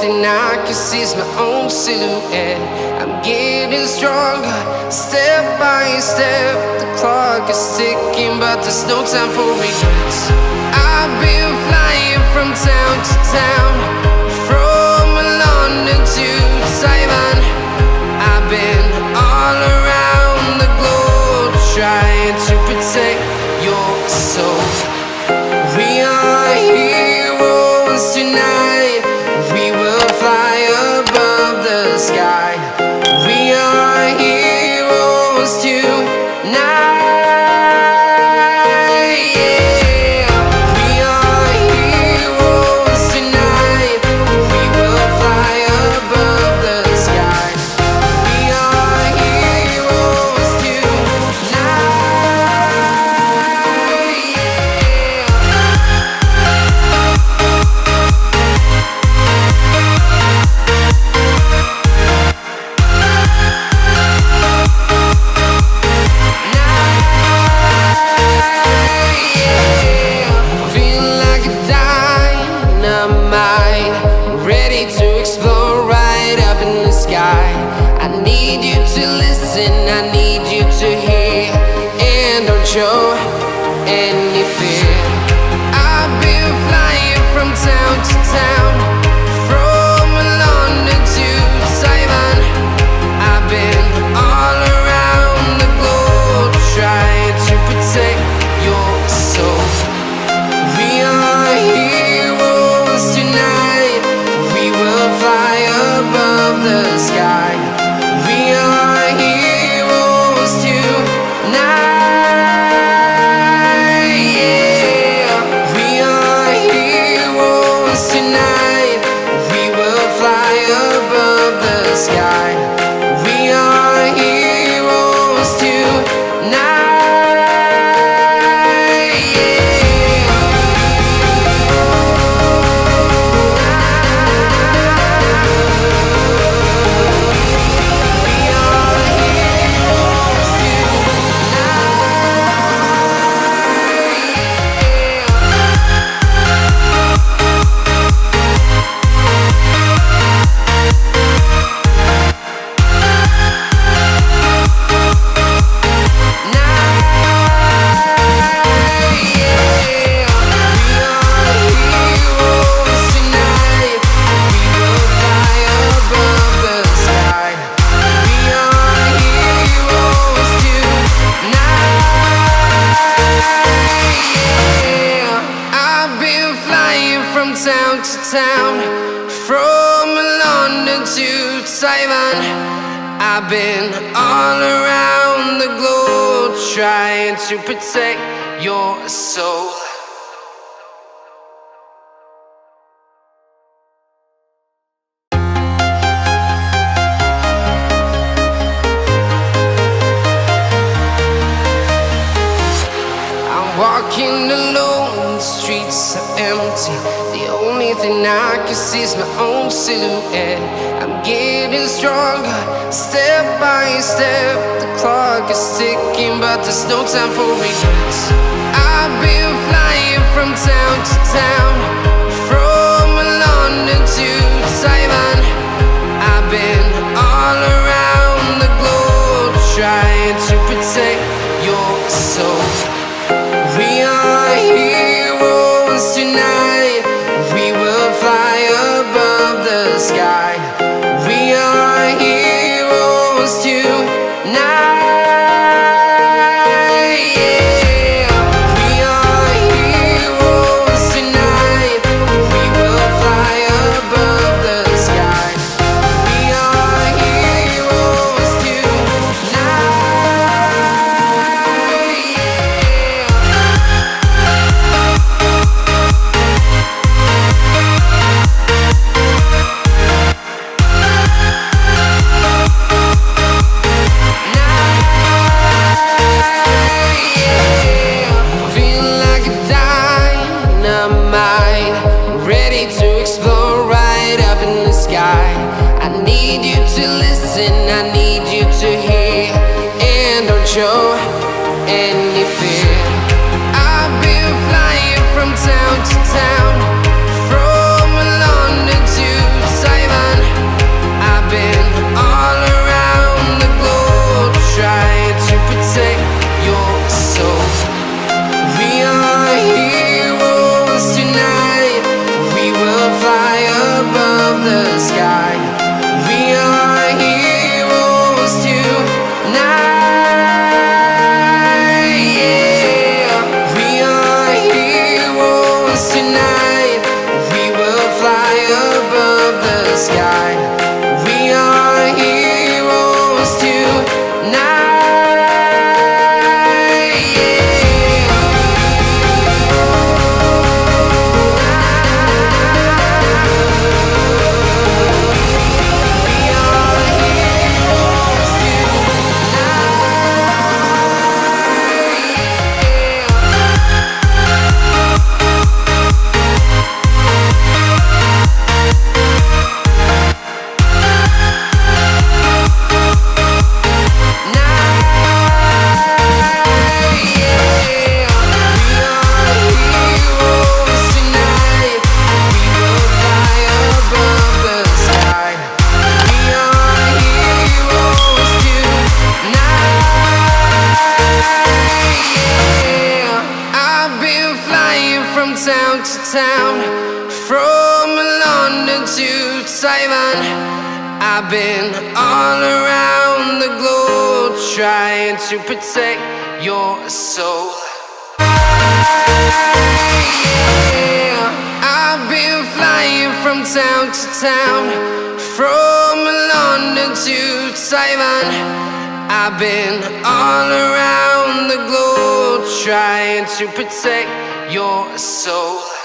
thing I can see is my own silhouette. I'm getting stronger, step by step. The clock is ticking, but there's no time for regrets. I've been flying from town to town, from London to Taiwan. I've been all around the globe, trying to protect your soul. We are heroes tonight. We will fly above the sky. We are heroes tonight. Show any fear. I've been flying from town to town, from London to Taiwan. I've been all around the globe, trying to protect your soul. We are heroes tonight. We will fly above the sky. We are heroes tonight. Town to town, from London to Taiwan. I've been all around the globe, trying to protect your soul. I'm walking alone, the streets are empty. The only thing I can see is my own silhouette. I'm getting stronger, step by step. The clock is ticking, but there's no time for regrets. I've been flying from town to town, from London to Taiwan. I've been all around the globe, trying to protect your soul. We are heroes tonight. We will fly above the sky. We are heroes tonight. We are heroes tonight. We will fly above the sky. We are heroes tonight. Show any fear. I've been flying from town to town, from London to Taiwan. town, from London to Taiwan. I've been all around the globe trying to protect your soul. Yeah, I've been flying from town to town, from London to Taiwan. I've been all around the globe trying to protect your soul.